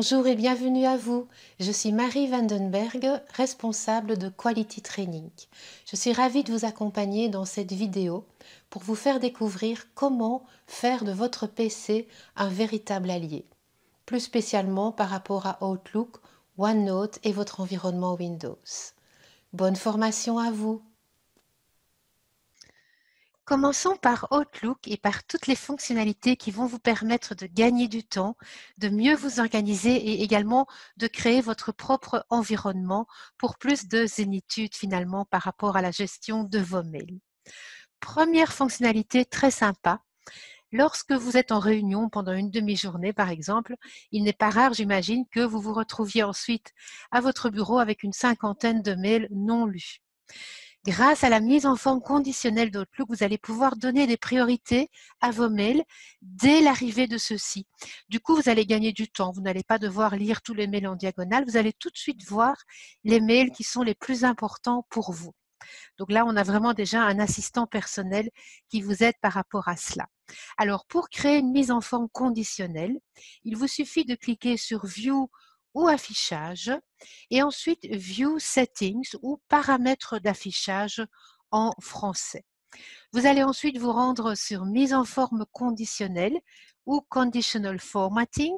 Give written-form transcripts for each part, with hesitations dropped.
Bonjour et bienvenue à vous. Je suis Marie Vandenberg, responsable de Quality Training. Je suis ravie de vous accompagner dans cette vidéo pour vous faire découvrir comment faire de votre PC un véritable allié, plus spécialement par rapport à Outlook, OneNote et votre environnement Windows. Bonne formation à vous! Commençons par Outlook et par toutes les fonctionnalités qui vont vous permettre de gagner du temps, de mieux vous organiser et également de créer votre propre environnement pour plus de zénitude finalement par rapport à la gestion de vos mails. Première fonctionnalité très sympa. Lorsque vous êtes en réunion pendant une demi-journée, par exemple, il n'est pas rare, j'imagine, que vous vous retrouviez ensuite à votre bureau avec une cinquantaine de mails non lus. Grâce à la mise en forme conditionnelle d'Outlook, vous allez pouvoir donner des priorités à vos mails dès l'arrivée de ceux-ci. Du coup, vous allez gagner du temps. Vous n'allez pas devoir lire tous les mails en diagonale. Vous allez tout de suite voir les mails qui sont les plus importants pour vous. Donc là, on a vraiment déjà un assistant personnel qui vous aide par rapport à cela. Alors, pour créer une mise en forme conditionnelle, il vous suffit de cliquer sur View ou Affichage et ensuite View Settings ou Paramètres d'affichage en français. Vous allez ensuite vous rendre sur Mise en forme conditionnelle ou Conditional Formatting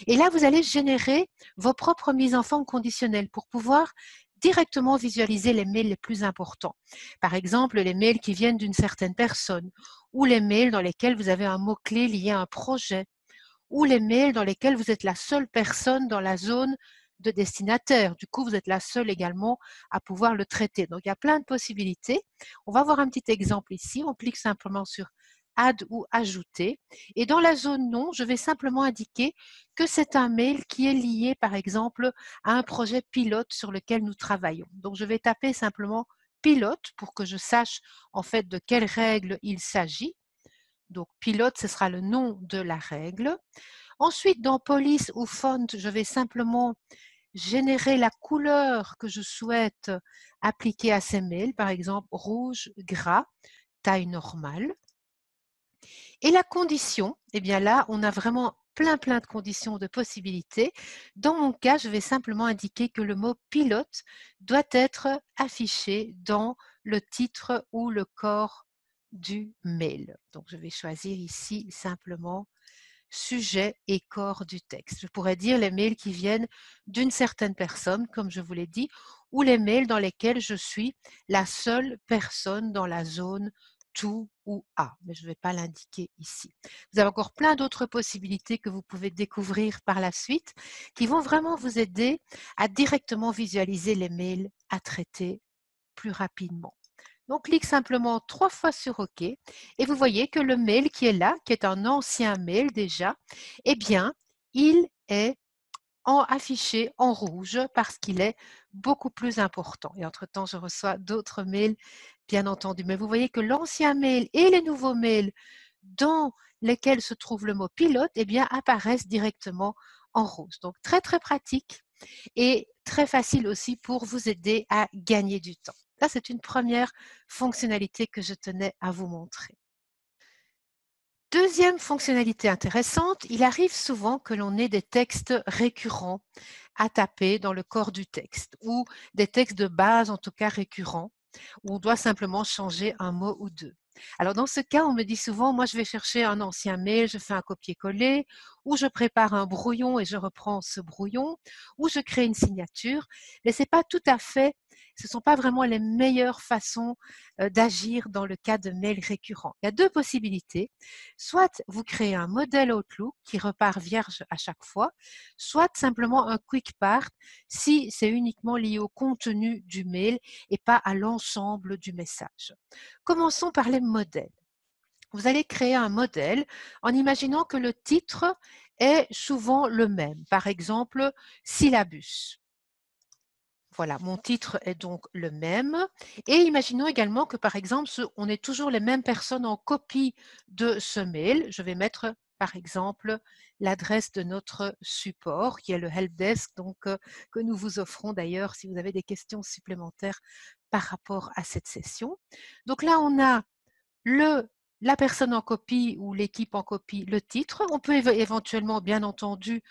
et là, vous allez générer vos propres mises en forme conditionnelles pour pouvoir directement visualiser les mails les plus importants. Par exemple, les mails qui viennent d'une certaine personne ou les mails dans lesquels vous avez un mot-clé lié à un projet ou les mails dans lesquels vous êtes la seule personne dans la zone de destinataire. Du coup, vous êtes la seule également à pouvoir le traiter. Donc, il y a plein de possibilités. On va voir un petit exemple ici. On clique simplement sur Add ou Ajouter. Et dans la zone Non, je vais simplement indiquer que c'est un mail qui est lié, par exemple, à un projet pilote sur lequel nous travaillons. Donc, je vais taper simplement pilote pour que je sache en fait de quelle règle il s'agit. Donc, pilote, ce sera le nom de la règle. Ensuite, dans police ou font, je vais simplement générer la couleur que je souhaite appliquer à ces mails, par exemple rouge, gras, taille normale. Et la condition, eh bien là, on a vraiment plein de conditions, de possibilités. Dans mon cas, je vais simplement indiquer que le mot pilote doit être affiché dans le titre ou le corps du mail. Donc, je vais choisir ici simplement sujet et corps du texte. Je pourrais dire les mails qui viennent d'une certaine personne, comme je vous l'ai dit, ou les mails dans lesquels je suis la seule personne dans la zone tout ou A, mais je ne vais pas l'indiquer ici. Vous avez encore plein d'autres possibilités que vous pouvez découvrir par la suite qui vont vraiment vous aider à directement visualiser les mails à traiter plus rapidement. Donc, clique simplement 3 fois sur OK et vous voyez que le mail qui est là, qui est un ancien mail déjà, eh bien, il est affiché en rouge parce qu'il est beaucoup plus important. Et entre-temps, je reçois d'autres mails, bien entendu. Mais vous voyez que l'ancien mail et les nouveaux mails dans lesquels se trouve le mot pilote, eh bien, apparaissent directement en rose. Donc, très pratique et très facile aussi pour vous aider à gagner du temps. Ça, c'est une première fonctionnalité que je tenais à vous montrer. Deuxième fonctionnalité intéressante, il arrive souvent que l'on ait des textes récurrents à taper dans le corps du texte ou des textes de base en tout cas récurrents où on doit simplement changer un mot ou deux. Alors dans ce cas, on me dit souvent, moi je vais chercher un ancien mail, je fais un copier-coller, ou je prépare un brouillon et je reprends ce brouillon, ou je crée une signature, mais c'est pas tout à fait, ce ne sont pas vraiment les meilleures façons d'agir dans le cas de mails récurrents. Il y a deux possibilités, soit vous créez un modèle Outlook qui repart vierge à chaque fois, soit simplement un quick part si c'est uniquement lié au contenu du mail et pas à l'ensemble du message. Commençons par les modèles. Vous allez créer un modèle en imaginant que le titre est souvent le même. Par exemple, syllabus. Voilà, mon titre est donc le même. Et imaginons également que, par exemple, on est toujours les mêmes personnes en copie de ce mail. Je vais mettre, par exemple, l'adresse de notre support, qui est le helpdesk, donc que nous vous offrons d'ailleurs si vous avez des questions supplémentaires par rapport à cette session. Donc là, on a le la personne en copie ou l'équipe en copie le titre. On peut éventuellement, bien entendu,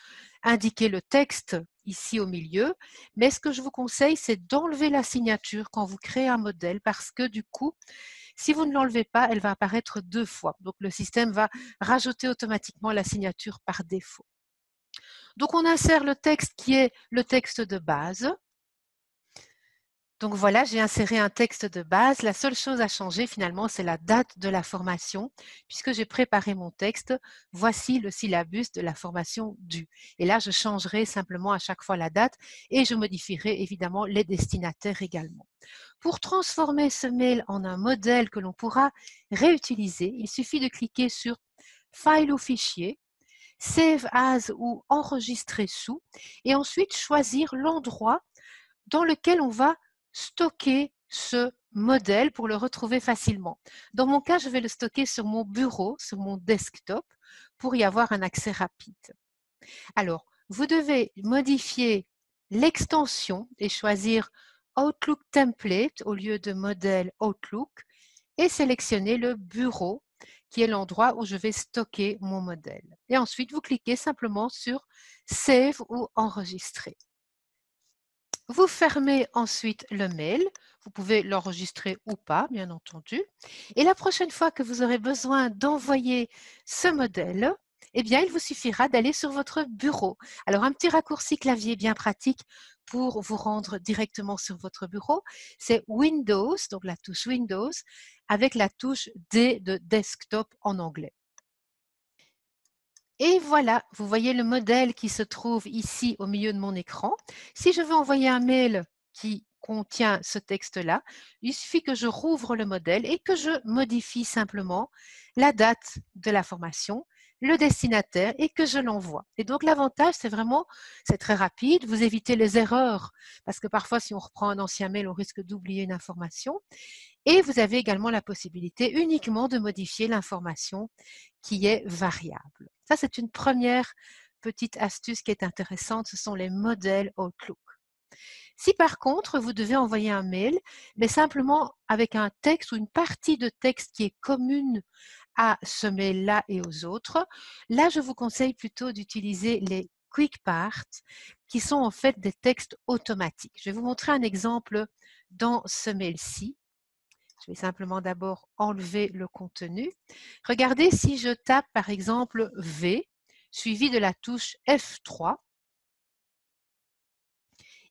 indiquer le texte ici au milieu, mais ce que je vous conseille, c'est d'enlever la signature quand vous créez un modèle parce que du coup, si vous ne l'enlevez pas, elle va apparaître 2 fois. Donc le système va rajouter automatiquement la signature par défaut. Donc on insère le texte qui est le texte de base. Donc voilà, j'ai inséré un texte de base. La seule chose à changer finalement, c'est la date de la formation. Puisque j'ai préparé mon texte, voici le syllabus de la formation due. Et là, je changerai simplement à chaque fois la date et je modifierai évidemment les destinataires également. Pour transformer ce mail en un modèle que l'on pourra réutiliser, il suffit de cliquer sur File ou Fichier, Save as ou Enregistrer sous et ensuite choisir l'endroit dans lequel on va stocker ce modèle pour le retrouver facilement. Dans mon cas, je vais le stocker sur mon bureau, sur mon desktop, pour y avoir un accès rapide. Alors, vous devez modifier l'extension et choisir Outlook Template au lieu de modèle Outlook et sélectionner le bureau qui est l'endroit où je vais stocker mon modèle. Et ensuite, vous cliquez simplement sur Save ou Enregistrer. Vous fermez ensuite le mail. Vous pouvez l'enregistrer ou pas, bien entendu. Et la prochaine fois que vous aurez besoin d'envoyer ce modèle, eh bien, il vous suffira d'aller sur votre bureau. Alors, un petit raccourci clavier bien pratique pour vous rendre directement sur votre bureau, c'est Windows, donc la touche Windows, avec la touche D de desktop en anglais. Et voilà, vous voyez le modèle qui se trouve ici au milieu de mon écran. Si je veux envoyer un mail qui contient ce texte-là, il suffit que je rouvre le modèle et que je modifie simplement la date de la formation, le destinataire et que je l'envoie. Et donc l'avantage, c'est vraiment, c'est très rapide, vous évitez les erreurs parce que parfois si on reprend un ancien mail, on risque d'oublier une information. Et vous avez également la possibilité uniquement de modifier l'information qui est variable. Ça, c'est une première petite astuce qui est intéressante, ce sont les modèles Outlook. Si par contre, vous devez envoyer un mail, mais simplement avec un texte ou une partie de texte qui est commune à ce mail-là et aux autres, là, je vous conseille plutôt d'utiliser les quick parts, qui sont en fait des textes automatiques. Je vais vous montrer un exemple dans ce mail-ci. Je vais simplement d'abord enlever le contenu. Regardez si je tape par exemple V, suivi de la touche F3,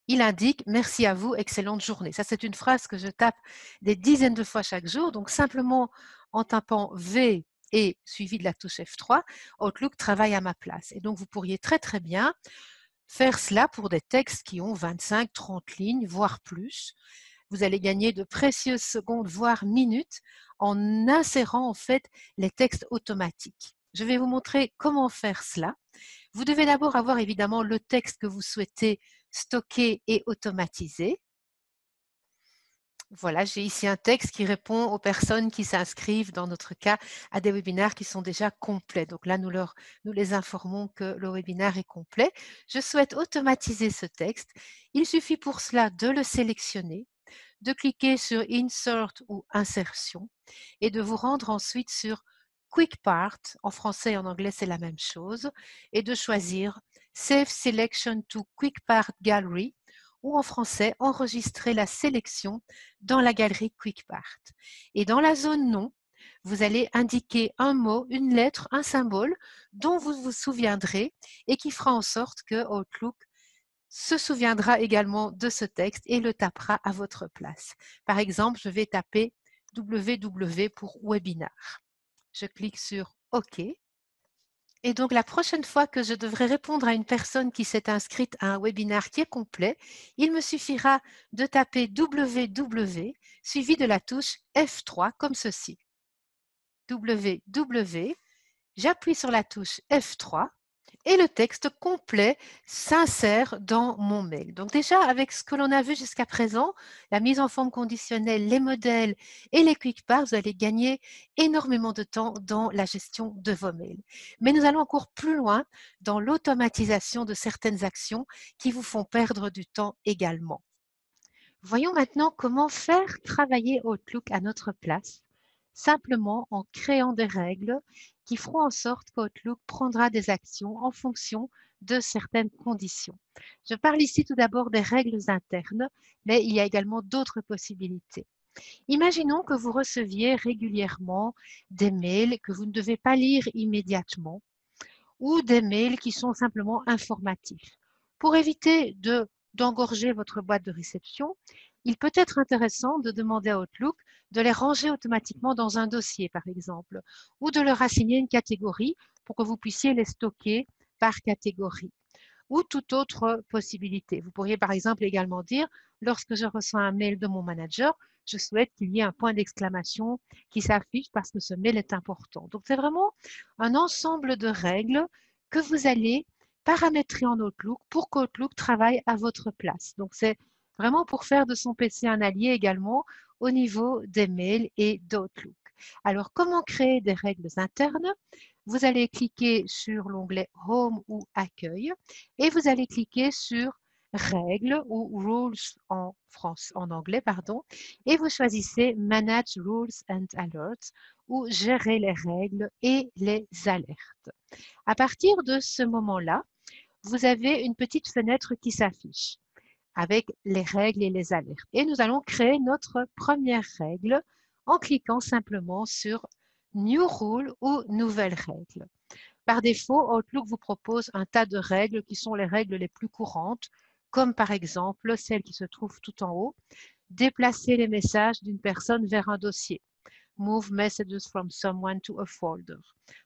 il indique merci à vous, excellente journée. Ça, c'est une phrase que je tape des dizaines de fois chaque jour. Donc, simplement en tapant V et suivi de la touche F3, Outlook travaille à ma place. Et donc, vous pourriez très, très bien faire cela pour des textes qui ont 25, 30 lignes, voire plus. Vous allez gagner de précieuses secondes, voire minutes, en insérant en fait les textes automatiques. Je vais vous montrer comment faire cela. Vous devez d'abord avoir évidemment le texte que vous souhaitez stocker et automatiser. Voilà, j'ai ici un texte qui répond aux personnes qui s'inscrivent, dans notre cas, à des webinaires qui sont déjà complets. Donc là, nous les informons que le webinaire est complet. Je souhaite automatiser ce texte. Il suffit pour cela de le sélectionner, de cliquer sur Insert ou Insertion et de vous rendre ensuite sur Quick Part, en français et en anglais c'est la même chose, et de choisir Save Selection to Quick Part Gallery ou en français enregistrer la sélection dans la galerie Quick Part. Et dans la zone nom, vous allez indiquer un mot, une lettre, un symbole dont vous vous souviendrez et qui fera en sorte que Outlook se souviendra également de ce texte et le tapera à votre place. Par exemple, je vais taper www pour webinar. Je clique sur OK. Et donc, la prochaine fois que je devrais répondre à une personne qui s'est inscrite à un webinaire qui est complet, il me suffira de taper www suivi de la touche F3 comme ceci. www, j'appuie sur la touche F3 et le texte complet s'insère dans mon mail. Donc déjà, avec ce que l'on a vu jusqu'à présent, la mise en forme conditionnelle, les modèles et les quick parts, vous allez gagner énormément de temps dans la gestion de vos mails. Mais nous allons encore plus loin dans l'automatisation de certaines actions qui vous font perdre du temps également. Voyons maintenant comment faire travailler Outlook à notre place. simplement en créant des règles qui feront en sorte qu'Outlook prendra des actions en fonction de certaines conditions. Je parle ici tout d'abord des règles internes, mais il y a également d'autres possibilités. Imaginons que vous receviez régulièrement des mails que vous ne devez pas lire immédiatement ou des mails qui sont simplement informatifs. Pour éviter d'engorger votre boîte de réception, il peut être intéressant de demander à Outlook de les ranger automatiquement dans un dossier, par exemple, ou de leur assigner une catégorie pour que vous puissiez les stocker par catégorie ou toute autre possibilité. Vous pourriez par exemple également dire, lorsque je reçois un mail de mon manager, je souhaite qu'il y ait un point d'exclamation qui s'affiche parce que ce mail est important. Donc c'est vraiment un ensemble de règles que vous allez paramétrer en Outlook pour qu'Outlook travaille à votre place. Donc c'est vraiment pour faire de son PC un allié également au niveau des mails et d'Outlook. Alors comment créer des règles internes? Vous allez cliquer sur l'onglet Home ou Accueil et vous allez cliquer sur Règles ou Rules en anglais, pardon, et vous choisissez Manage Rules and Alerts ou Gérer les règles et les alertes. À partir de ce moment-là, vous avez une petite fenêtre qui s'affiche avec les règles et les alertes. Et nous allons créer notre première règle en cliquant simplement sur New Rule ou Nouvelle règle. Par défaut, Outlook vous propose un tas de règles qui sont les règles les plus courantes, comme par exemple celle qui se trouve tout en haut, déplacer les messages d'une personne vers un dossier. Move messages from someone to a folder.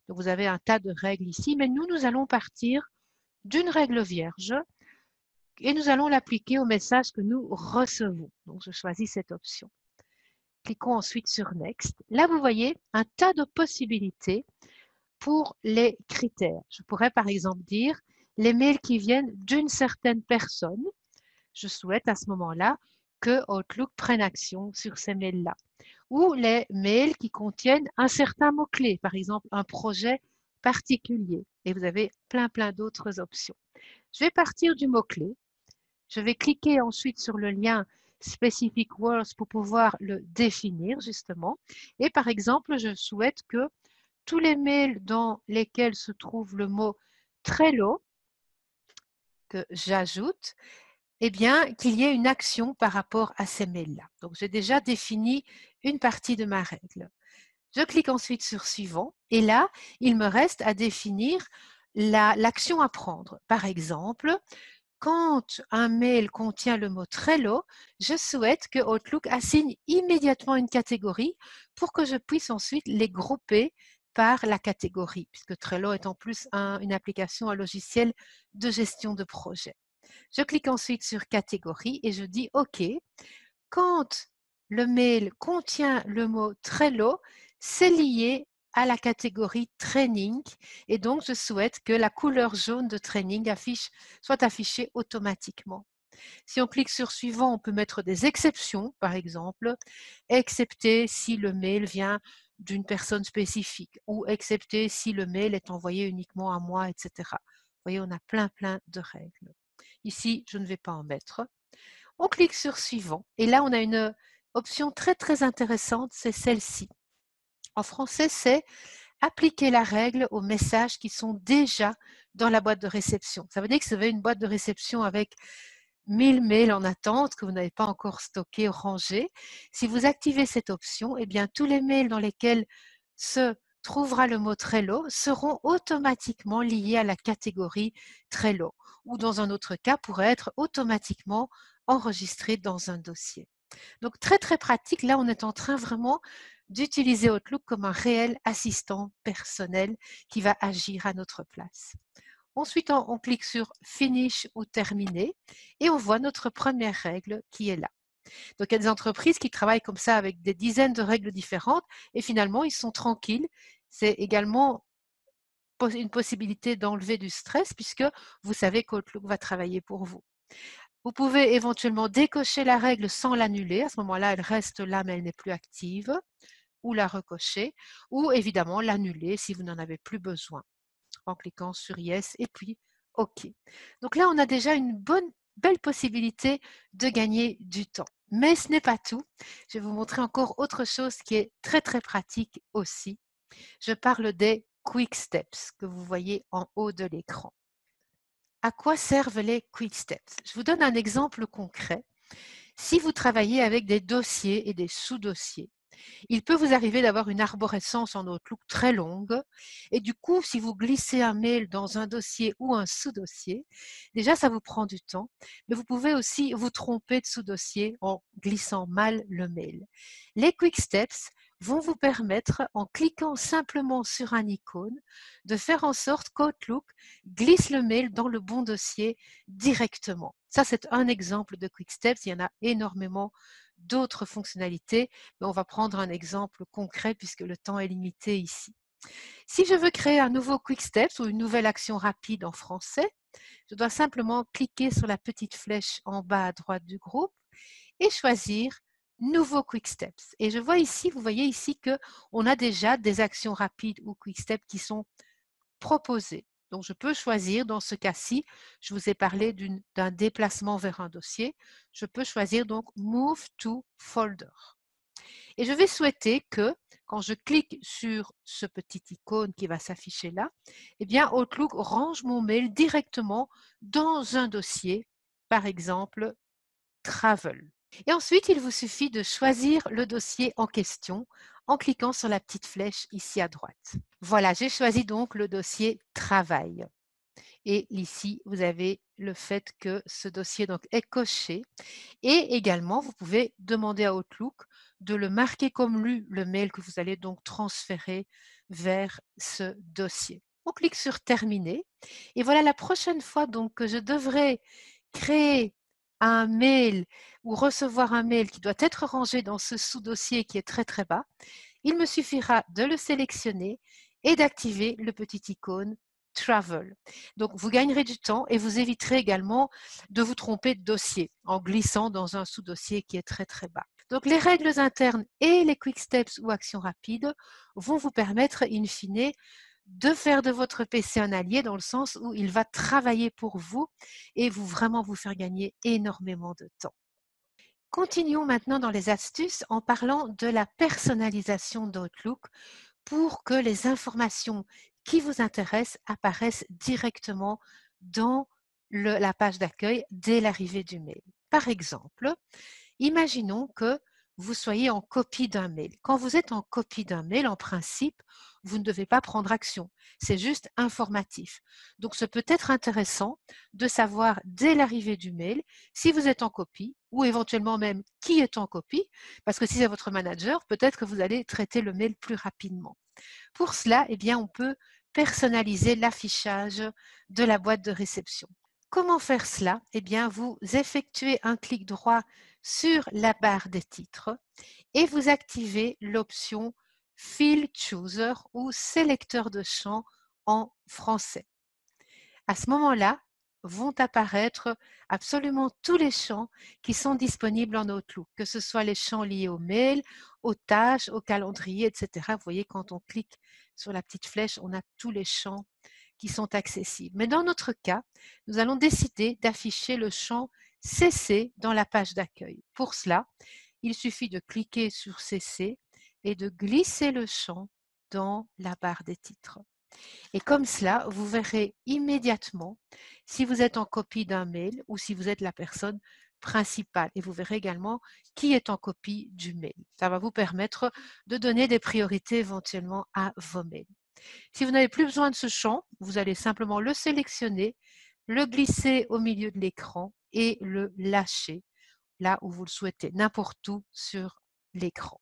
Donc vous avez un tas de règles ici, mais nous allons partir d'une règle vierge et nous allons l'appliquer au message que nous recevons. Donc je choisis cette option. Cliquons ensuite sur Next. Là, vous voyez un tas de possibilités pour les critères. Je pourrais par exemple dire les mails qui viennent d'une certaine personne. Je souhaite à ce moment-là que Outlook prenne action sur ces mails-là. Ou les mails qui contiennent un certain mot-clé, par exemple un projet particulier. Et vous avez plein d'autres options. Je vais partir du mot-clé. Je vais cliquer ensuite sur le lien Specific Words pour pouvoir le définir justement. Et par exemple, je souhaite que tous les mails dans lesquels se trouve le mot Trello que j'ajoute, eh bien, qu'il y ait une action par rapport à ces mails-là. Donc, j'ai déjà défini une partie de ma règle. Je clique ensuite sur Suivant et là, il me reste à définir l'action à prendre. Par exemple, quand un mail contient le mot Trello, je souhaite que Outlook assigne immédiatement une catégorie pour que je puisse ensuite les grouper par la catégorie, puisque Trello est en plus une application, un logiciel de gestion de projet. Je clique ensuite sur Catégorie et je dis OK. Quand le mail contient le mot Trello, c'est lié à la catégorie Training et donc je souhaite que la couleur jaune de Training soit affichée automatiquement. Si on clique sur Suivant, on peut mettre des exceptions, par exemple, excepté si le mail vient d'une personne spécifique ou excepté si le mail est envoyé uniquement à moi, etc. Vous voyez, on a plein de règles. Ici, je ne vais pas en mettre. On clique sur Suivant et là, on a une option très intéressante, c'est celle-ci. En français, c'est appliquer la règle aux messages qui sont déjà dans la boîte de réception. Ça veut dire que vous avez une boîte de réception avec 1000 mails en attente que vous n'avez pas encore stockés, rangés. Si vous activez cette option, eh bien, tous les mails dans lesquels se trouvera le mot Trello seront automatiquement liés à la catégorie Trello ou dans un autre cas pourraient être automatiquement enregistrés dans un dossier. Donc très pratique, là on est en train vraiment d'utiliser Outlook comme un réel assistant personnel qui va agir à notre place. Ensuite, on clique sur Finish ou Terminer et on voit notre première règle qui est là. Donc, il y a des entreprises qui travaillent comme ça avec des dizaines de règles différentes et finalement, ils sont tranquilles. C'est également une possibilité d'enlever du stress puisque vous savez qu'Outlook va travailler pour vous. Vous pouvez éventuellement décocher la règle sans l'annuler. À ce moment-là, elle reste là, mais elle n'est plus active, ou la recocher, ou évidemment l'annuler si vous n'en avez plus besoin en cliquant sur Yes et puis OK. Donc là, on a déjà une bonne belle possibilité de gagner du temps. Mais ce n'est pas tout. Je vais vous montrer encore autre chose qui est très très pratique aussi. Je parle des Quick Steps que vous voyez en haut de l'écran. À quoi servent les Quick Steps? Je vous donne un exemple concret. Si vous travaillez avec des dossiers et des sous-dossiers, il peut vous arriver d'avoir une arborescence en Outlook très longue et du coup, si vous glissez un mail dans un dossier ou un sous-dossier, déjà ça vous prend du temps, mais vous pouvez aussi vous tromper de sous-dossier en glissant mal le mail. Les Quick Steps vont vous permettre, en cliquant simplement sur un icône, de faire en sorte qu'Outlook glisse le mail dans le bon dossier directement. Ça, c'est un exemple de Quick Steps. Il y en a énormément d'autres fonctionnalités, mais on va prendre un exemple concret puisque le temps est limité ici. Si je veux créer un nouveau Quick Steps ou une nouvelle action rapide en français, je dois simplement cliquer sur la petite flèche en bas à droite du groupe et choisir Nouveau Quick Steps. Et je vois ici, vous voyez ici qu'on a déjà des actions rapides ou Quick Steps qui sont proposées. Donc, je peux choisir, dans ce cas-ci, je vous ai parlé d'un déplacement vers un dossier, je peux choisir donc Move to Folder. Et je vais souhaiter que, quand je clique sur ce petit icône qui va s'afficher là, eh bien, Outlook range mon mail directement dans un dossier, par exemple, Travel. Et ensuite, il vous suffit de choisir le dossier en question en cliquant sur la petite flèche ici à droite. Voilà, j'ai choisi donc le dossier Travail. Et ici, vous avez le fait que ce dossier donc est coché. Et également, vous pouvez demander à Outlook de le marquer comme lu, le mail que vous allez donc transférer vers ce dossier. On clique sur Terminer. Et voilà la prochaine fois donc que je devrais créer un mail ou recevoir un mail qui doit être rangé dans ce sous-dossier qui est très très bas, il me suffira de le sélectionner et d'activer le petit icône Travel. Donc, vous gagnerez du temps et vous éviterez également de vous tromper de dossier en glissant dans un sous-dossier qui est très très bas. Donc, les règles internes et les quick steps ou actions rapides vont vous permettre, in fine, de faire de votre PC un allié dans le sens où il va travailler pour vous et vraiment vous faire gagner énormément de temps. Continuons maintenant dans les astuces en parlant de la personnalisation d'Outlook pour que les informations qui vous intéressent apparaissent directement dans la page d'accueil dès l'arrivée du mail. Par exemple, imaginons que vous soyez en copie d'un mail. Quand vous êtes en copie d'un mail, en principe, vous ne devez pas prendre action. C'est juste informatif. Donc, ce peut être intéressant de savoir dès l'arrivée du mail si vous êtes en copie ou éventuellement même qui est en copie, parce que si c'est votre manager, peut-être que vous allez traiter le mail plus rapidement. Pour cela, eh bien, on peut personnaliser l'affichage de la boîte de réception. Comment faire cela? Eh bien, vous effectuez un clic droit sur la barre des titres et vous activez l'option Field Chooser ou sélecteur de champs en français. À ce moment-là, vont apparaître absolument tous les champs qui sont disponibles en Outlook, que ce soit les champs liés au mail, aux tâches, au calendrier, etc. Vous voyez, quand on clique sur la petite flèche, on a tous les champs qui sont accessibles. Mais dans notre cas, nous allons décider d'afficher le champ CC dans la page d'accueil. Pour cela, il suffit de cliquer sur CC et de glisser le champ dans la barre des titres. Et comme cela, vous verrez immédiatement si vous êtes en copie d'un mail ou si vous êtes la personne principale. Et vous verrez également qui est en copie du mail. Ça va vous permettre de donner des priorités éventuellement à vos mails. Si vous n'avez plus besoin de ce champ, vous allez simplement le sélectionner, le glisser au milieu de l'écran et le lâcher là où vous le souhaitez, n'importe où sur l'écran.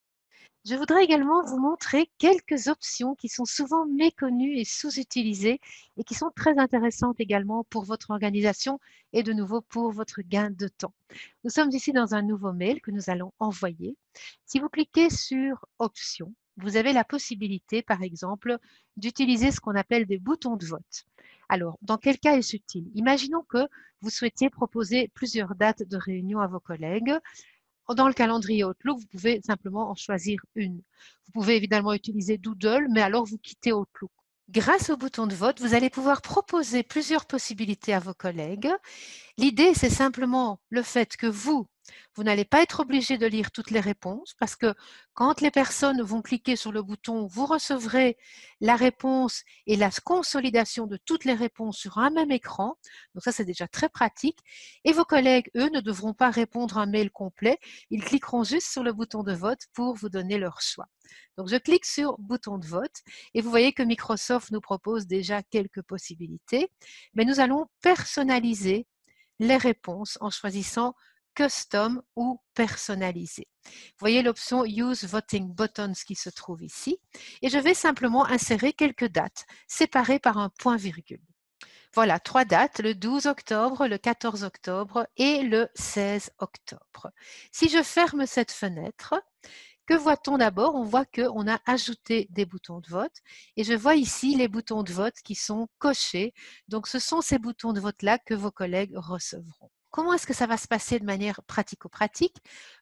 Je voudrais également vous montrer quelques options qui sont souvent méconnues et sous-utilisées et qui sont très intéressantes également pour votre organisation et de nouveau pour votre gain de temps. Nous sommes ici dans un nouveau mail que nous allons envoyer. Si vous cliquez sur Options, vous avez la possibilité, par exemple, d'utiliser ce qu'on appelle des boutons de vote. Alors, dans quel cas est-ce utile? Imaginons que vous souhaitiez proposer plusieurs dates de réunion à vos collègues. Dans le calendrier Outlook, vous pouvez simplement en choisir une. Vous pouvez évidemment utiliser Doodle, mais alors vous quittez Outlook. Grâce au bouton de vote, vous allez pouvoir proposer plusieurs possibilités à vos collègues. L'idée, c'est simplement le fait que vous n'allez pas être obligé de lire toutes les réponses parce que quand les personnes vont cliquer sur le bouton, vous recevrez la réponse et la consolidation de toutes les réponses sur un même écran. Donc ça, c'est déjà très pratique. Et vos collègues, eux, ne devront pas répondre un mail complet. Ils cliqueront juste sur le bouton de vote pour vous donner leur choix. Donc je clique sur bouton de vote et vous voyez que Microsoft nous propose déjà quelques possibilités, mais nous allons personnaliser les réponses en choisissant Custom ou Personnalisé. Vous voyez l'option Use Voting Buttons qui se trouve ici et je vais simplement insérer quelques dates séparées par un point-virgule. Voilà, 3 dates, le 12 octobre, le 14 octobre et le 16 octobre. Si je ferme cette fenêtre, que voit-on d'abord? On voit qu'on a ajouté des boutons de vote et je vois ici les boutons de vote qui sont cochés. Donc, ce sont ces boutons de vote-là que vos collègues recevront. Comment est-ce que ça va se passer de manière pratico-pratique?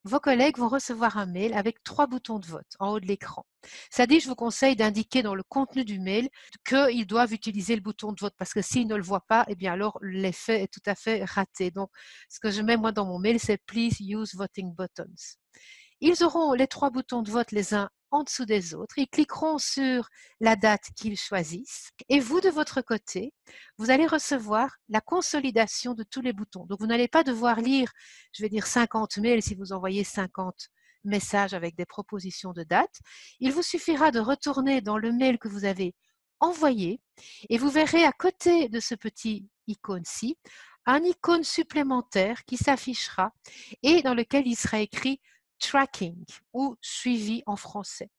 Vos collègues vont recevoir un mail avec 3 boutons de vote en haut de l'écran. Ça dit, je vous conseille d'indiquer dans le contenu du mail qu'ils doivent utiliser le bouton de vote parce que s'ils ne le voient pas, eh bien alors l'effet est tout à fait raté. Donc, ce que je mets moi dans mon mail, c'est Please use voting buttons. Ils auront les 3 boutons de vote les uns en dessous des autres. Ils cliqueront sur la date qu'ils choisissent et vous, de votre côté, vous allez recevoir la consolidation de tous les boutons. Donc, vous n'allez pas devoir lire, je vais dire 50 mails si vous envoyez 50 messages avec des propositions de date. Il vous suffira de retourner dans le mail que vous avez envoyé et vous verrez à côté de ce petit icône-ci un icône supplémentaire qui s'affichera et dans lequel il sera écrit tracking ou suivi en français.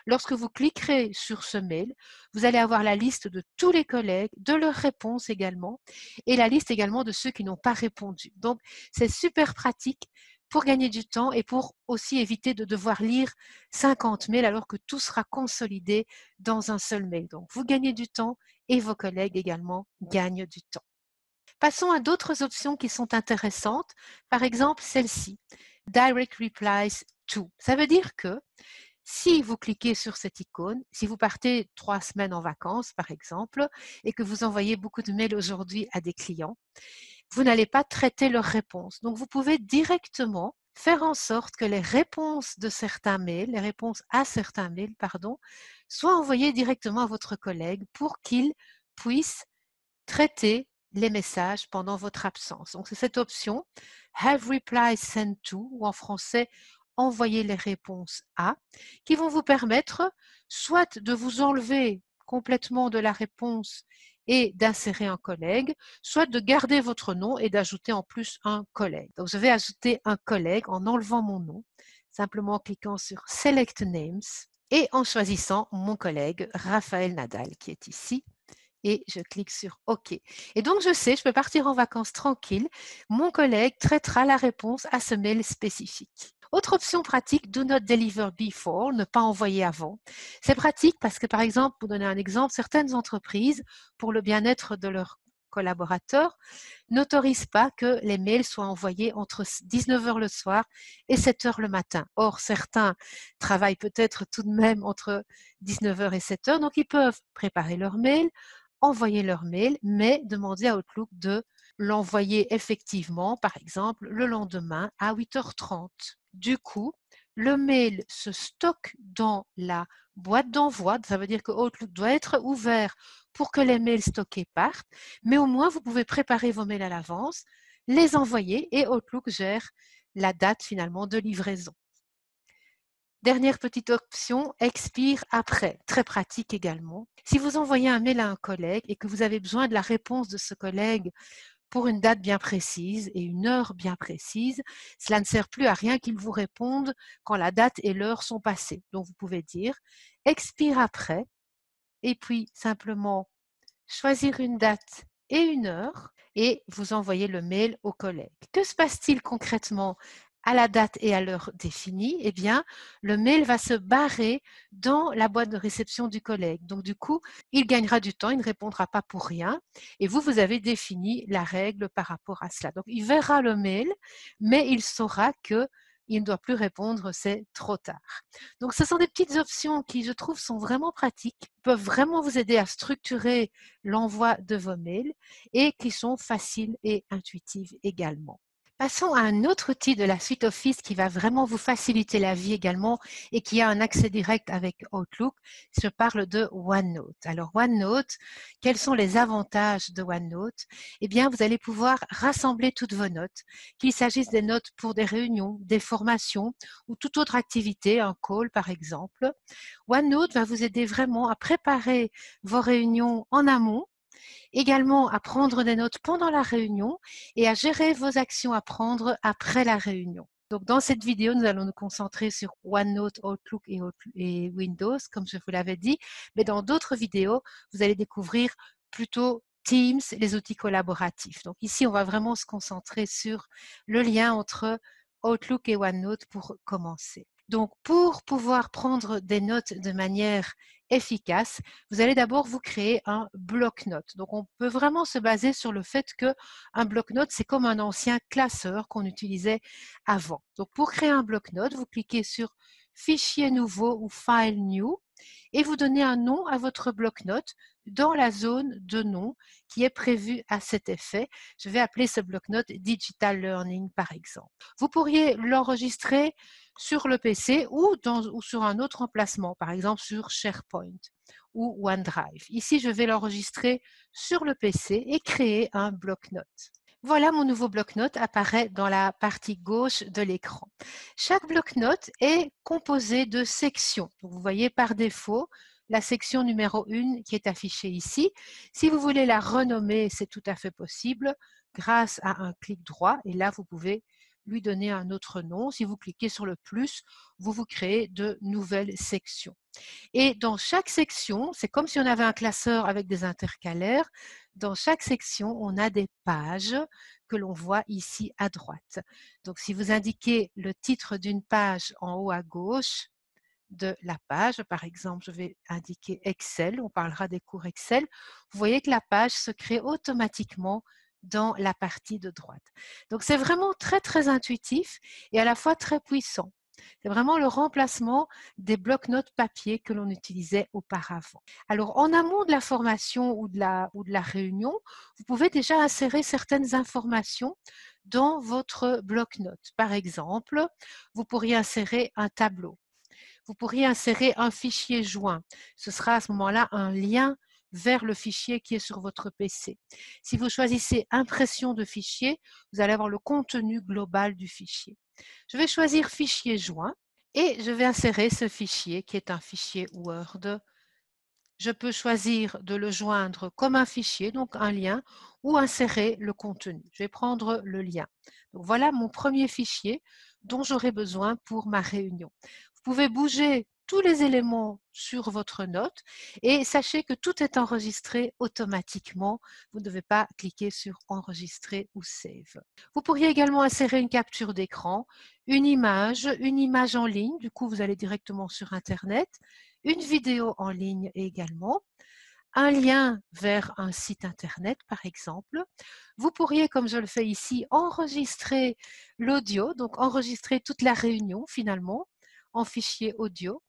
Lorsque vous cliquerez sur ce mail, vous allez avoir la liste de tous les collègues, de leurs réponses également, et la liste également de ceux qui n'ont pas répondu. Donc, c'est super pratique pour gagner du temps et pour aussi éviter de devoir lire 50 mails alors que tout sera consolidé dans un seul mail. Donc, vous gagnez du temps et vos collègues également gagnent du temps. Passons à d'autres options qui sont intéressantes. Par exemple, celle-ci, Direct Replies to. Ça veut dire que si vous cliquez sur cette icône, si vous partez 3 semaines en vacances, par exemple, et que vous envoyez beaucoup de mails aujourd'hui à des clients, vous n'allez pas traiter leurs réponses. Donc, vous pouvez directement faire en sorte que les réponses de certains mails, les réponses à certains mails, pardon, soient envoyées directement à votre collègue pour qu'il puisse traiter les messages pendant votre absence. Donc, c'est cette option Have Replies Sent To, ou en français, envoyer les réponses à, qui vont vous permettre soit de vous enlever complètement de la réponse et d'insérer un collègue, soit de garder votre nom et d'ajouter en plus un collègue. Donc, je vais ajouter un collègue en enlevant mon nom, simplement en cliquant sur Select Names et en choisissant mon collègue Raphaël Nadal qui est ici et je clique sur OK. Et donc, je sais, je peux partir en vacances tranquille. Mon collègue traitera la réponse à ce mail spécifique. Autre option pratique, Do not deliver before, ne pas envoyer avant. C'est pratique parce que, par exemple, pour donner un exemple, certaines entreprises, pour le bien-être de leurs collaborateurs, n'autorisent pas que les mails soient envoyés entre 19 heures le soir et 7 heures le matin. Or, certains travaillent peut-être tout de même entre 19 heures et 7 heures, donc ils peuvent préparer leur mail, envoyer leur mail, mais demander à Outlook de l'envoyer effectivement, par exemple, le lendemain à 8h30. Du coup, le mail se stocke dans la boîte d'envoi. Ça veut dire que Outlook doit être ouvert pour que les mails stockés partent, mais au moins vous pouvez préparer vos mails à l'avance, les envoyer et Outlook gère la date finalement de livraison. Dernière petite option, expire après. Très pratique également. Si vous envoyez un mail à un collègue et que vous avez besoin de la réponse de ce collègue pour une date bien précise et une heure bien précise, cela ne sert plus à rien qu'il vous réponde quand la date et l'heure sont passées. Donc vous pouvez dire expire après et puis simplement choisir une date et une heure et vous envoyez le mail au collègue. Que se passe-t-il concrètement à la date et à l'heure définie? Eh bien, le mail va se barrer dans la boîte de réception du collègue. Donc, du coup, il gagnera du temps, il ne répondra pas pour rien. Et vous, vous avez défini la règle par rapport à cela. Donc, il verra le mail, mais il saura que il ne doit plus répondre, c'est trop tard. Donc ce sont des petites options qui, je trouve, sont vraiment pratiques, peuvent vraiment vous aider à structurer l'envoi de vos mails et qui sont faciles et intuitives également. Passons à un autre outil de la suite Office qui va vraiment vous faciliter la vie également et qui a un accès direct avec Outlook. Je parle de OneNote. Alors OneNote, quels sont les avantages de OneNote? Eh bien, vous allez pouvoir rassembler toutes vos notes, qu'il s'agisse des notes pour des réunions, des formations ou toute autre activité, un call par exemple. OneNote va vous aider vraiment à préparer vos réunions en amont, également à prendre des notes pendant la réunion et à gérer vos actions à prendre après la réunion. Donc, dans cette vidéo, nous allons nous concentrer sur OneNote, Outlook et Windows, comme je vous l'avais dit. Mais dans d'autres vidéos, vous allez découvrir plutôt Teams, les outils collaboratifs. Donc ici, on va vraiment se concentrer sur le lien entre Outlook et OneNote pour commencer. Donc, pour pouvoir prendre des notes de manière efficace, vous allez d'abord vous créer un bloc-notes. Donc, on peut vraiment se baser sur le fait qu'un bloc-notes, c'est comme un ancien classeur qu'on utilisait avant. Donc, pour créer un bloc-notes, vous cliquez sur Fichier nouveau ou File New et vous donnez un nom à votre bloc-notes dans la zone de nom qui est prévue à cet effet. Je vais appeler ce bloc-notes Digital Learning par exemple. Vous pourriez l'enregistrer sur le PC ou sur un autre emplacement, par exemple sur SharePoint ou OneDrive. Ici, je vais l'enregistrer sur le PC et créer un bloc-notes. Voilà, mon nouveau bloc-notes apparaît dans la partie gauche de l'écran. Chaque bloc-notes est composé de sections. Donc, vous voyez par défaut la section numéro 1 qui est affichée ici. Si vous voulez la renommer, c'est tout à fait possible grâce à un clic droit. Et là, vous pouvez lui donner un autre nom. Si vous cliquez sur le plus, vous vous créez de nouvelles sections. Et dans chaque section, c'est comme si on avait un classeur avec des intercalaires. Dans chaque section, on a des pages que l'on voit ici à droite. Donc, si vous indiquez le titre d'une page en haut à gauche de la page, par exemple, je vais indiquer Excel, on parlera des cours Excel, vous voyez que la page se crée automatiquement dans la partie de droite. Donc, c'est vraiment très, très intuitif et à la fois très puissant. C'est vraiment le remplacement des blocs-notes papier que l'on utilisait auparavant. Alors, en amont de la formation ou de la réunion, vous pouvez déjà insérer certaines informations dans votre bloc-notes. Par exemple, vous pourriez insérer un tableau. Vous pourriez insérer un fichier joint. Ce sera à ce moment-là un lien vers le fichier qui est sur votre PC. Si vous choisissez impression de fichier, vous allez avoir le contenu global du fichier. Je vais choisir fichier joint et je vais insérer ce fichier qui est un fichier Word. Je peux choisir de le joindre comme un fichier, donc un lien, ou insérer le contenu. Je vais prendre le lien. Donc voilà mon premier fichier dont j'aurai besoin pour ma réunion. Vous pouvez bouger tous les éléments sur votre note et sachez que tout est enregistré automatiquement. Vous ne devez pas cliquer sur enregistrer ou save. Vous pourriez également insérer une capture d'écran, une image en ligne, du coup vous allez directement sur Internet, une vidéo en ligne également, un lien vers un site internet par exemple. Vous pourriez, comme je le fais ici, enregistrer l'audio, donc enregistrer toute la réunion finalement en fichier audio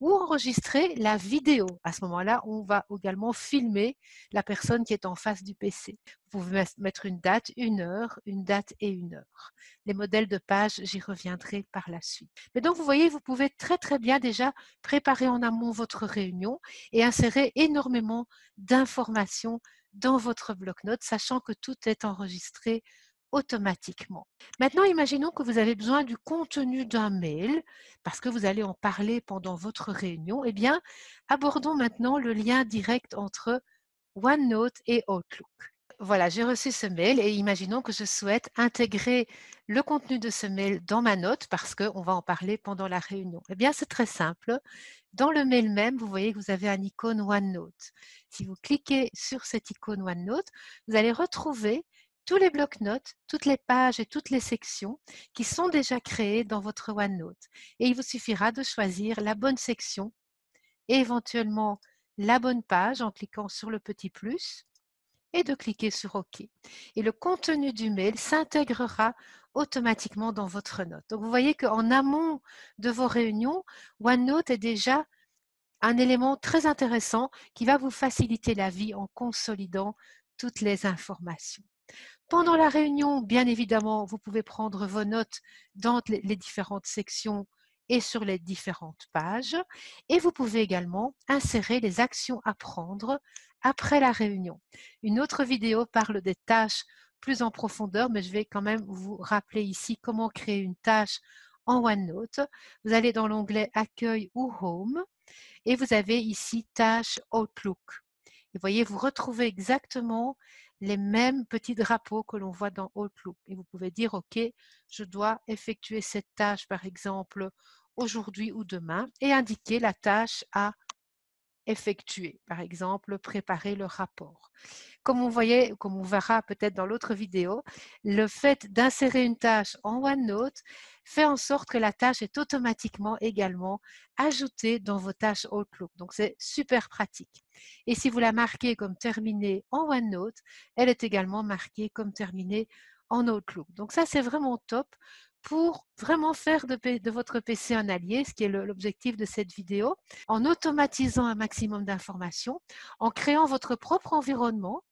ou enregistrer la vidéo. À ce moment-là, on va également filmer la personne qui est en face du PC. Vous pouvez mettre une date, une date et une heure. Les modèles de pages, j'y reviendrai par la suite. Mais donc, vous voyez, vous pouvez très très bien déjà préparer en amont votre réunion et insérer énormément d'informations dans votre bloc-notes, sachant que tout est enregistré automatiquement. Maintenant, imaginons que vous avez besoin du contenu d'un mail parce que vous allez en parler pendant votre réunion. Eh bien, abordons maintenant le lien direct entre OneNote et Outlook. Voilà, j'ai reçu ce mail et imaginons que je souhaite intégrer le contenu de ce mail dans ma note parce qu'on va en parler pendant la réunion. Eh bien, c'est très simple. Dans le mail même, vous voyez que vous avez un icône OneNote. Si vous cliquez sur cette icône OneNote, vous allez retrouver tous les blocs-notes, toutes les pages et toutes les sections qui sont déjà créées dans votre OneNote. Et il vous suffira de choisir la bonne section et éventuellement la bonne page en cliquant sur le petit plus et de cliquer sur OK. Et le contenu du mail s'intégrera automatiquement dans votre note. Donc, vous voyez qu'en amont de vos réunions, OneNote est déjà un élément très intéressant qui va vous faciliter la vie en consolidant toutes les informations. Pendant la réunion, bien évidemment, vous pouvez prendre vos notes dans les différentes sections et sur les différentes pages. Et vous pouvez également insérer les actions à prendre après la réunion. Une autre vidéo parle des tâches plus en profondeur, mais je vais quand même vous rappeler ici comment créer une tâche en OneNote. Vous allez dans l'onglet Accueil ou Home et vous avez ici Tâches Outlook. Et voyez, vous retrouvez exactement les mêmes petits drapeaux que l'on voit dans Outlook. Et vous pouvez dire, OK, je dois effectuer cette tâche, par exemple, aujourd'hui ou demain, et indiquer la tâche à effectuer. Par exemple, préparer le rapport. Comme on voyait, comme on verra peut-être dans l'autre vidéo, le fait d'insérer une tâche en OneNote fait en sorte que la tâche est automatiquement également ajoutée dans vos tâches Outlook. Donc, c'est super pratique. Et si vous la marquez comme terminée en OneNote, elle est également marquée comme terminée en Outlook. Donc, ça, c'est vraiment top pour vraiment faire de votre PC un allié, ce qui est l'objectif de cette vidéo, en automatisant un maximum d'informations, en créant votre propre environnement,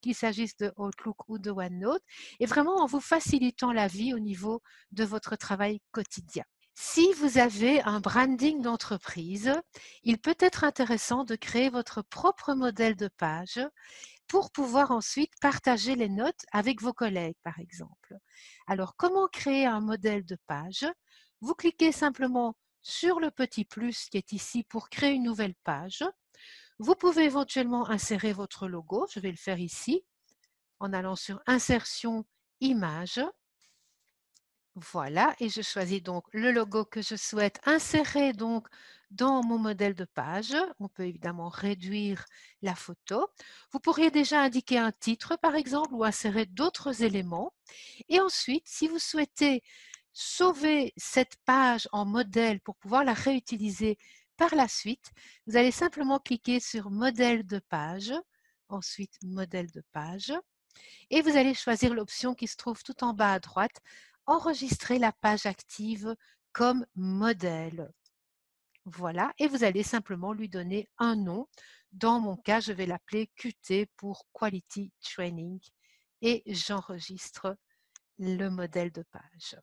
qu'il s'agisse de Outlook ou de OneNote, et vraiment en vous facilitant la vie au niveau de votre travail quotidien. Si vous avez un branding d'entreprise, il peut être intéressant de créer votre propre modèle de page pour pouvoir ensuite partager les notes avec vos collègues, par exemple. Alors, comment créer un modèle de page? Vous cliquez simplement sur le petit plus qui est ici pour créer une nouvelle page. Vous pouvez éventuellement insérer votre logo. Je vais le faire ici en allant sur Insertion, Images. Voilà, et je choisis donc le logo que je souhaite insérer donc dans mon modèle de page. On peut évidemment réduire la photo. Vous pourriez déjà indiquer un titre par exemple ou insérer d'autres éléments. Et ensuite, si vous souhaitez sauver cette page en modèle pour pouvoir la réutiliser par la suite, vous allez simplement cliquer sur Modèle de page, ensuite Modèle de page, et vous allez choisir l'option qui se trouve tout en bas à droite, Enregistrer la page active comme modèle. Voilà, et vous allez simplement lui donner un nom. Dans mon cas, je vais l'appeler QT pour Quality Training et j'enregistre le modèle de page.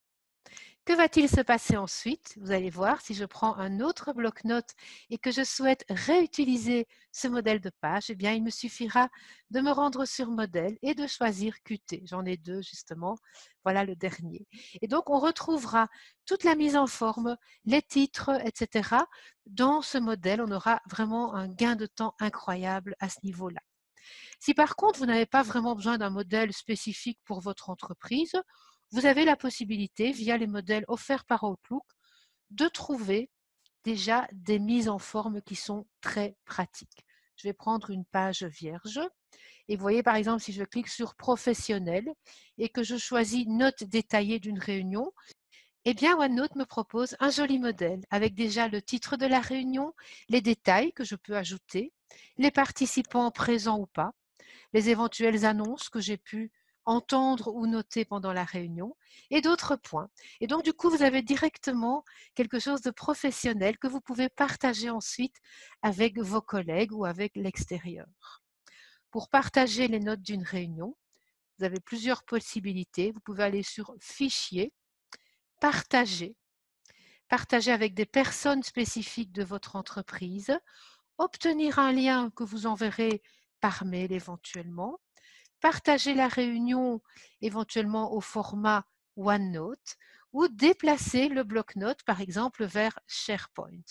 Que va-t-il se passer ensuite? Vous allez voir, si je prends un autre bloc-notes et que je souhaite réutiliser ce modèle de page, eh bien, il me suffira de me rendre sur modèle et de choisir QT. J'en ai deux justement, voilà le dernier. Et donc, on retrouvera toute la mise en forme, les titres, etc. Dans ce modèle, on aura vraiment un gain de temps incroyable à ce niveau-là. Si par contre, vous n'avez pas vraiment besoin d'un modèle spécifique pour votre entreprise, vous avez la possibilité, via les modèles offerts par Outlook, de trouver déjà des mises en forme qui sont très pratiques. Je vais prendre une page vierge et vous voyez par exemple si je clique sur professionnel et que je choisis notes détaillées d'une réunion, eh bien OneNote me propose un joli modèle avec déjà le titre de la réunion, les détails que je peux ajouter, les participants présents ou pas, les éventuelles annonces que j'ai pu entendre ou noter pendant la réunion et d'autres points. Et donc, du coup, vous avez directement quelque chose de professionnel que vous pouvez partager ensuite avec vos collègues ou avec l'extérieur. Pour partager les notes d'une réunion, vous avez plusieurs possibilités. Vous pouvez aller sur Fichier, Partager, partager avec des personnes spécifiques de votre entreprise, obtenir un lien que vous enverrez par mail éventuellement, partager la réunion éventuellement au format OneNote ou déplacer le bloc-notes par exemple vers SharePoint.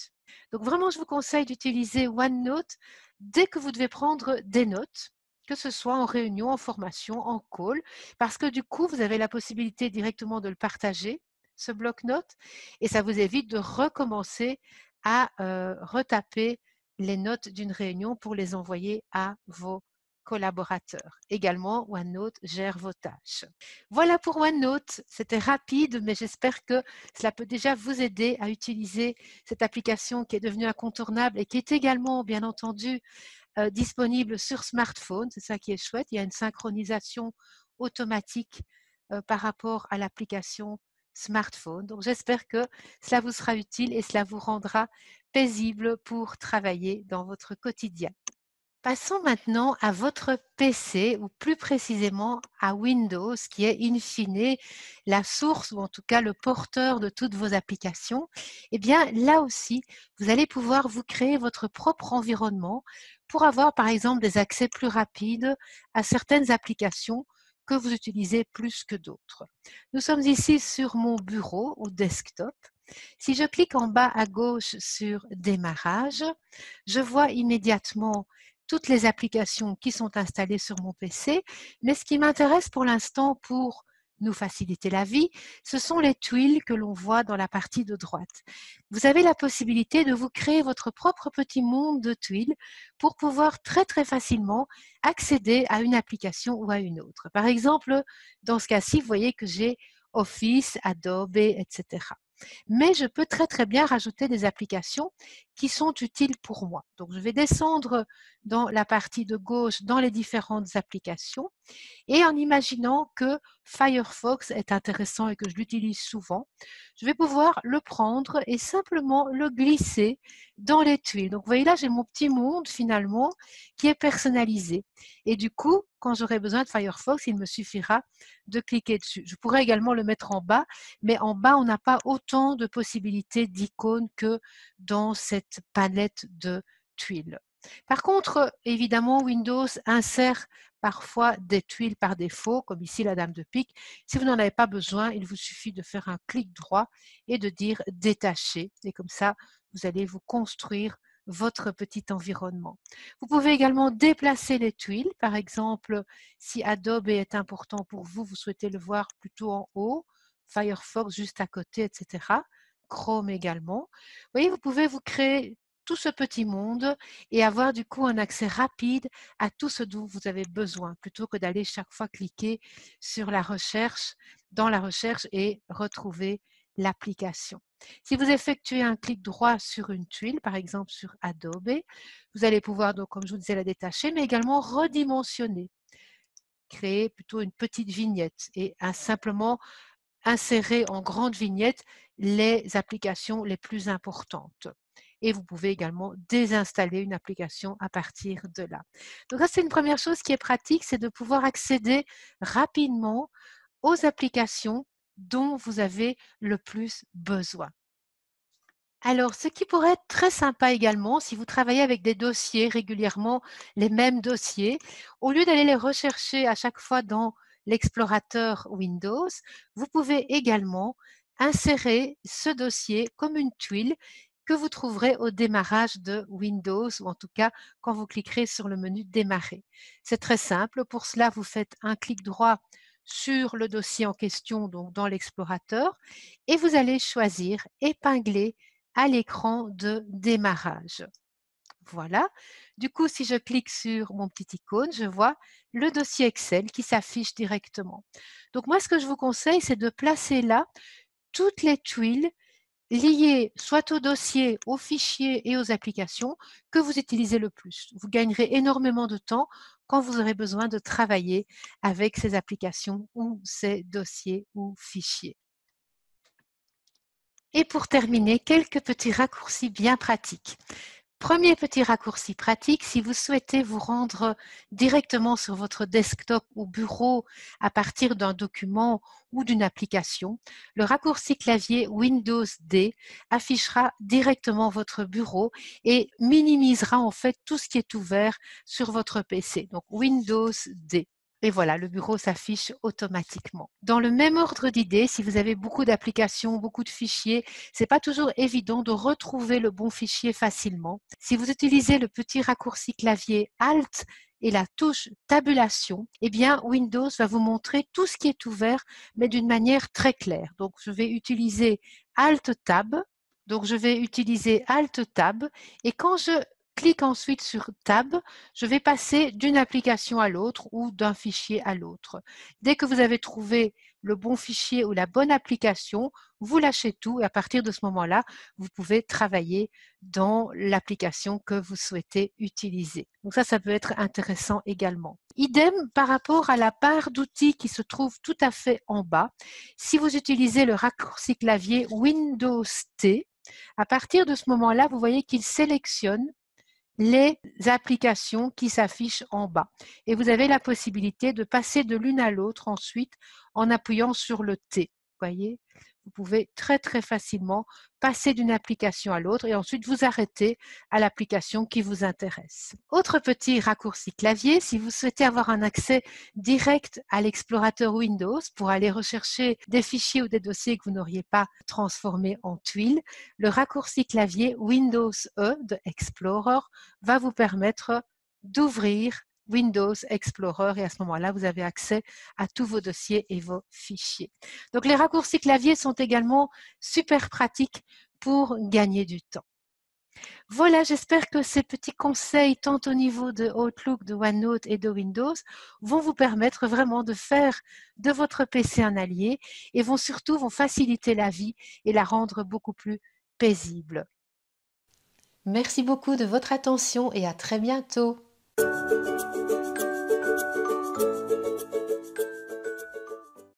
Donc vraiment, je vous conseille d'utiliser OneNote dès que vous devez prendre des notes, que ce soit en réunion, en formation, en call, parce que du coup, vous avez la possibilité directement de le partager, ce bloc-notes, et ça vous évite de recommencer à retaper les notes d'une réunion pour les envoyer à vos collaborateurs. Également, OneNote gère vos tâches. Voilà pour OneNote. C'était rapide, mais j'espère que cela peut déjà vous aider à utiliser cette application qui est devenue incontournable et qui est également, bien entendu, disponible sur smartphone. C'est ça qui est chouette. Il y a une synchronisation automatique par rapport à l'application smartphone. Donc j'espère que cela vous sera utile et cela vous rendra paisible pour travailler dans votre quotidien. Passons maintenant à votre PC ou plus précisément à Windows qui est in fine la source ou en tout cas le porteur de toutes vos applications. Eh bien là aussi, vous allez pouvoir vous créer votre propre environnement pour avoir par exemple des accès plus rapides à certaines applications que vous utilisez plus que d'autres. Nous sommes ici sur mon bureau ou desktop. Si je clique en bas à gauche sur Démarrage, je vois immédiatement toutes les applications qui sont installées sur mon PC, mais ce qui m'intéresse pour l'instant pour nous faciliter la vie, ce sont les tuiles que l'on voit dans la partie de droite. Vous avez la possibilité de vous créer votre propre petit monde de tuiles pour pouvoir très très facilement accéder à une application ou à une autre. Par exemple, dans ce cas-ci, vous voyez que j'ai Office, Adobe, etc. Mais je peux très très bien rajouter des applications qui sont utiles pour moi. Donc je vais descendre dans la partie de gauche dans les différentes applications et en imaginant que Firefox est intéressant et que je l'utilise souvent, je vais pouvoir le prendre et simplement le glisser dans les tuiles. Donc vous voyez là, j'ai mon petit monde finalement qui est personnalisé. Et du coup, quand j'aurai besoin de Firefox, il me suffira de cliquer dessus. Je pourrais également le mettre en bas, mais en bas, on n'a pas autant de possibilités d'icônes que dans cette palette de tuiles. Par contre, évidemment, Windows insère parfois des tuiles par défaut, comme ici la dame de pique. Si vous n'en avez pas besoin, il vous suffit de faire un clic droit et de dire détacher. Et comme ça, vous allez vous construire votre petit environnement. Vous pouvez également déplacer les tuiles. Par exemple, si Adobe est important pour vous, vous souhaitez le voir plutôt en haut, Firefox juste à côté, etc. Chrome également. Vous voyez, vous pouvez vous créer tout ce petit monde et avoir du coup un accès rapide à tout ce dont vous avez besoin, plutôt que d'aller chaque fois cliquer sur la recherche, dans la recherche et retrouver l'application. Si vous effectuez un clic droit sur une tuile, par exemple sur Adobe, vous allez pouvoir, donc, comme je vous disais, la détacher, mais également redimensionner, créer plutôt une petite vignette et simplement insérer en grande vignette les applications les plus importantes. Et vous pouvez également désinstaller une application à partir de là. Donc ça, c'est une première chose qui est pratique, c'est de pouvoir accéder rapidement aux applications dont vous avez le plus besoin. Alors, ce qui pourrait être très sympa également, si vous travaillez avec des dossiers régulièrement, les mêmes dossiers, au lieu d'aller les rechercher à chaque fois dans l'explorateur Windows, vous pouvez également insérer ce dossier comme une tuile que vous trouverez au démarrage de Windows ou en tout cas quand vous cliquerez sur le menu Démarrer. C'est très simple. Pour cela, vous faites un clic droit sur le dossier en question, donc dans l'explorateur, et vous allez choisir Épingler à l'écran de démarrage. Voilà. Du coup, si je clique sur mon petit icône, je vois le dossier Excel qui s'affiche directement. Donc moi, ce que je vous conseille, c'est de placer là toutes les tuiles liées soit au dossier, aux fichiers et aux applications que vous utilisez le plus. Vous gagnerez énormément de temps quand vous aurez besoin de travailler avec ces applications ou ces dossiers ou fichiers. Et pour terminer, quelques petits raccourcis bien pratiques. Premier petit raccourci pratique, si vous souhaitez vous rendre directement sur votre desktop ou bureau à partir d'un document ou d'une application, le raccourci clavier Windows D affichera directement votre bureau et minimisera en fait tout ce qui est ouvert sur votre PC. Donc Windows D. Et voilà, le bureau s'affiche automatiquement. Dans le même ordre d'idées, si vous avez beaucoup d'applications, beaucoup de fichiers, c'est pas toujours évident de retrouver le bon fichier facilement. Si vous utilisez le petit raccourci clavier Alt et la touche tabulation, eh bien Windows va vous montrer tout ce qui est ouvert, mais d'une manière très claire. Donc je vais utiliser Alt Tab. Donc je vais utiliser Alt Tab et quand je clique ensuite sur Tab, je vais passer d'une application à l'autre ou d'un fichier à l'autre. Dès que vous avez trouvé le bon fichier ou la bonne application, vous lâchez tout et à partir de ce moment-là, vous pouvez travailler dans l'application que vous souhaitez utiliser. Donc ça peut être intéressant également. Idem par rapport à la barre d'outils qui se trouve tout à fait en bas. Si vous utilisez le raccourci clavier Windows T, à partir de ce moment-là, vous voyez qu'il sélectionne les applications qui s'affichent en bas. Et vous avez la possibilité de passer de l'une à l'autre ensuite en appuyant sur le T. Vous voyez, vous pouvez très facilement passer d'une application à l'autre et ensuite vous arrêter à l'application qui vous intéresse. Autre petit raccourci clavier, si vous souhaitez avoir un accès direct à l'explorateur Windows pour aller rechercher des fichiers ou des dossiers que vous n'auriez pas transformés en tuiles, le raccourci clavier Windows E de Explorer va vous permettre d'ouvrir Windows Explorer et à ce moment-là, vous avez accès à tous vos dossiers et vos fichiers. Donc, les raccourcis clavier sont également super pratiques pour gagner du temps. Voilà, j'espère que ces petits conseils, tant au niveau de Outlook, de OneNote et de Windows, vont vous permettre vraiment de faire de votre PC un allié et vont faciliter la vie et la rendre beaucoup plus paisible. Merci beaucoup de votre attention et à très bientôt.